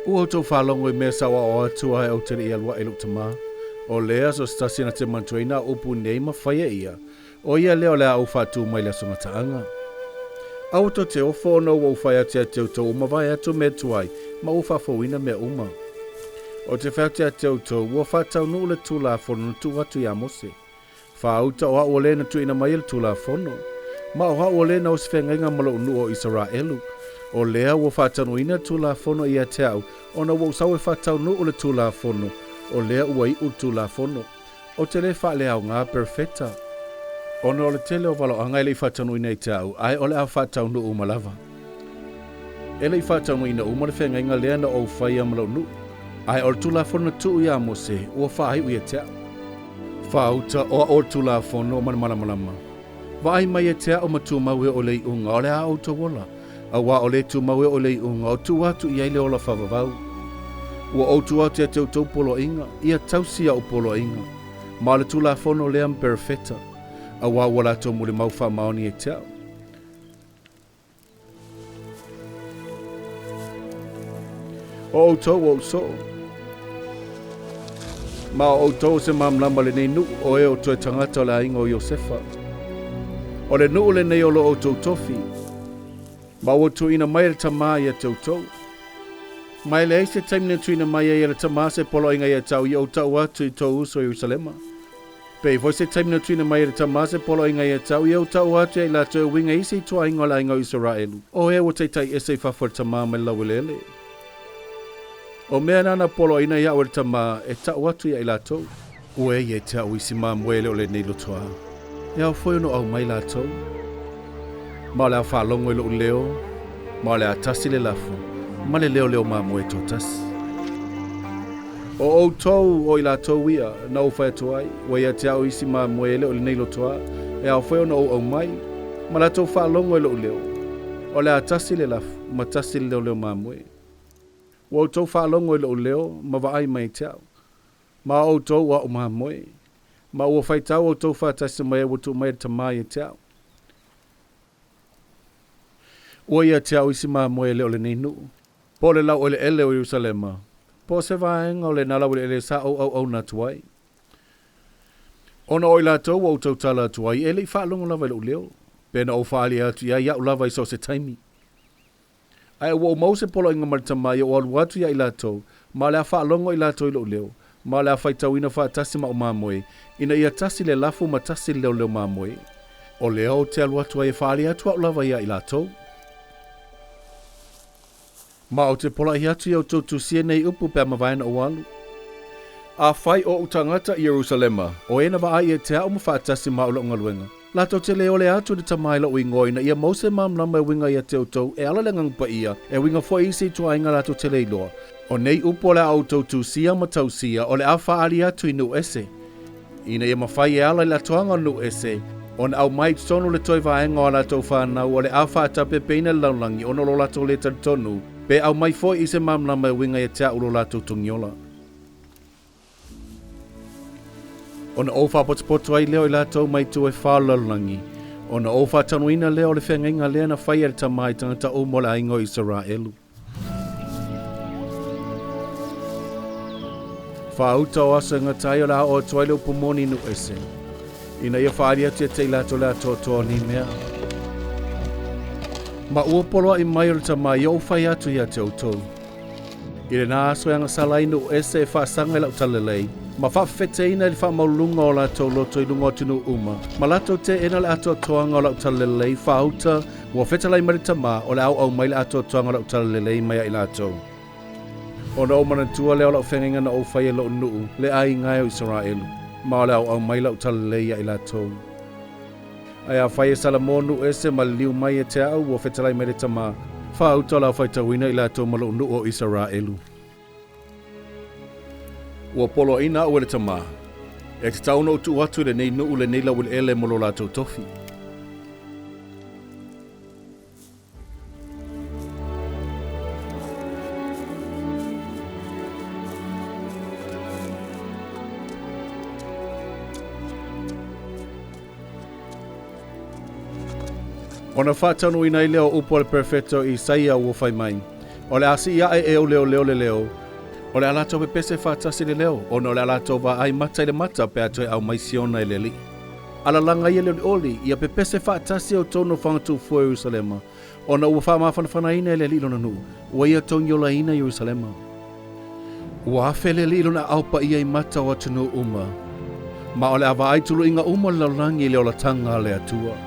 Ua tau whalongo I mea sawa o atua he au tere I alua eluk tama. O lea so Tasi na te mantuina upu nei mawhaia ia. O ia leo lea au whātu mai lea songa taanga. Au to te ofo ono wa uwhai ate ate utou umawai atu me tuai ma uwhafawina me uma. O te whai ate utou ua whātaunuu le tulafono tu atu ia Mose. Whauta o hao le na tuina mai le tulafono. Ma o hao le na o se feagaiga ma loo nuu o Isaraelu. O lea ua whātaunuina tulafono ia te au, ona ua usau e whātaunuu le tulafono. O lea ua iu tulafono. O te le whaalea o ngā perofeta. Ona o le tele o waloanga ele I whātaunuina I te au, ai o le a whātaunuu malava. Ele I whātaunuina uma le feagaiga lea na o whaia ma loo nuu. Ai o le tulafono tuu ia Mose, ua whaahiu ia te au. Whauta o le tulafono o malama. Vai mai e te au ma tumau e o le iunga o le a o tawola. A wa o le tumau e o le iunga o tu atu I aile o la whavavau. Ua o tu atu e te utau polo inga, ia tausia o polo inga. Ma le tulafono lea perofeta. A wa wala to Molimau whamaoni e te au. O tau o so. Ma o tau se mamlama le nei nuu o e o toe tangata o le ainga o Iosefa. O le nuu le nei o lo o tau tofi. Ma o tuina mai le tamā ia tau tau. Mai le eise taimine tuina mai ia le tamā se polo inga ia tau I o tau atu I tau uso Ierusalema. Pei foi se taimine tuina mai le tamā se polo inga ia tau I o tau atu I la tau winga isi tua inga o la inga o Isaraelu. O e o teitai ese fafu le tamā mai lauelele. O mea nana polo ina ia o le tamā e tau atu ia I la tau. Ue ia te au isi Mamoe o le nei lotoa. E au foi ono au mai la tau. Ma le a whalongo I Leoleo, ma le a Tasi le Lafu, ma le Leoleo Mamoe Toatasi. O au tau o I la tau ia, na o whai atuai, wa ia te au isi Mamoe o le nei lotoa, e au whai ono au mai, ma la tau whalongo I Leoleo, o le a Tasi le Lafu, ma Tasi le Leoleo Mamoe. Wa au tau whalongo I Leoleo, ma wa ai mai te au, ma au tau wa o Mamoe, ma ua whai tau au tau whatasi mai watu mai tamai e te au. Ua ia te au isi Mamoe leo le nei nuu. Po le lau o le ele o Ierusalema. Po se vaenga o le nala o le ele sa au na tuai. Ona o I la tau au tau tala tuai, ele I whaalongo lava leo leo. Pena o whaali atu ia iau lava I so se taimi. Ai ua o Mose polo inga maritamai o alu atu ia I la tau, ma le a whaalongo I la tau I leo leo. Ma le a whaitauina whaatasi ma o Mamoe, ina ia Tasi le Lafu ma Tasi le Leoleo Mamoe. O leo te alu atu ai whaali atu au lava ia I la tau. Ma o te pola I atu I au tau tusia nei upu pe mawhaina o alu. A whai o utangata Ierusalema, o ena wa ai e te au mawhaatasi ma o lo ngaluenga. Lato te leo le atu de tamaila o ingoina, ia Mose mamlama e winga ia te utau, e ala le ngangpa ia, e winga fo isi tua inga lato te leiloa. O nei upo le au tau tusia ma tausia, o le a whaali atu I nu ese. Ina ia mawhai e ala la toanga nu ese, on au mai tonu le toi vaenga o la tau whanau, o le a whaatape peina laulangi, ono lo lato le talitonu, pe au mai foi I se mamlama e winga ia te au lo lato tungiola. Ona o faapotopoto ai leo I latou mai tu e whaalalangi. Ona o whatanuina leo le feagaiga lea na whai e le tamai tangata o mo le ainga o Isaraelu. Whaauta o asa ngatai o la o tuaile o pumoni nu ese. Ina ia whaari atu e te I latou le atoa ni mea. Ma ua poloa I mai o le tamai o whai atu ia te autou. I le nā aso anga salai nu ese e whaasanga I lau talalelei. Ma whawhete ina I le whamaulunga o latou loto I lunga o tunu uma. Ma latou te ena le ato toanga o lau talalelei whauta ua fetalai maritama o le au mai le ato toanga o lau talalelei mai I latou. Ona o manatua leo lau whengenga na o whai e lo nuu le ai ngai o Isaraelu. Ma o le au mai lau talalelei I latou. Ai a whai e salamonu ese ma liu mai e te au ua fetalai maritama. Whauta lau whai tawina I latou ma lo nuu o Isaraelu. Ua polo ina o le tamā. E te taunuu o tu atu le nei nuu le nei lau ele mo lo latou tofi. Ona whātanu ina I leo upo le perofeta Isaia ua whai mai. O le asi ia e o Leoleo. O le alatou pe pese whaatasi le leo. O no le alatou wa ai mata i le mata pe atoe au maisiona i le li. Ala langa ia le oli, ia pe pese whaatasi o tono whangatu fua Ierusalema. O na ua whaamawhanawhana ina i le li lona nu. Ua ia tongiola ina i Ierusalema. Ua afe le li lona aupa ia i mata o atunu uma. Ma o le awa aitulu inga uma le laulangi i le ola tanga le atua.